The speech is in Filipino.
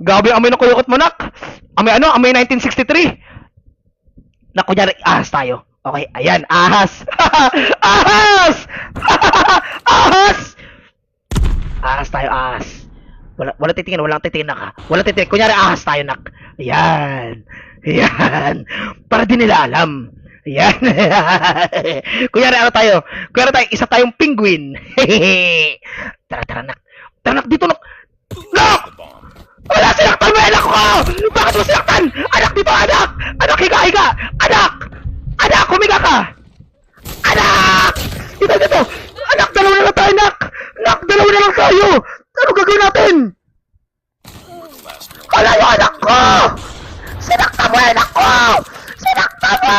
Gabi amoy ng kuyukot mo, nak. Amoy ano? Amoy 1963. Nak, kunyari, ahas tayo. Okay, ayan, ahas. Ahas! Ahas! Ahas tayo, ahas. Wala titingin, walang titingin, nak, ha? Wala titingin. Kunyari, ahas tayo, nak. Ayan. Ayan. Para di nila alam. Ayan. Kunyari, ano tayo? Kunyari tayo, isa tayong penguin. Tara, nak. Tara, nak, dito, nak. Nak! Wala, sinaktan mo, anak ko! Bakit mo sinaktan? Anak, dito, anak! Anak, higa! Anak! Anak, humiga ka! Anak! Dito! Anak, dalawa na lang tayo, anak! Anak, dalawa na lang tayo! Ano gagawin natin? Wala yung anak ko! Sinaktan mo, anak ko! Sinaktan mo!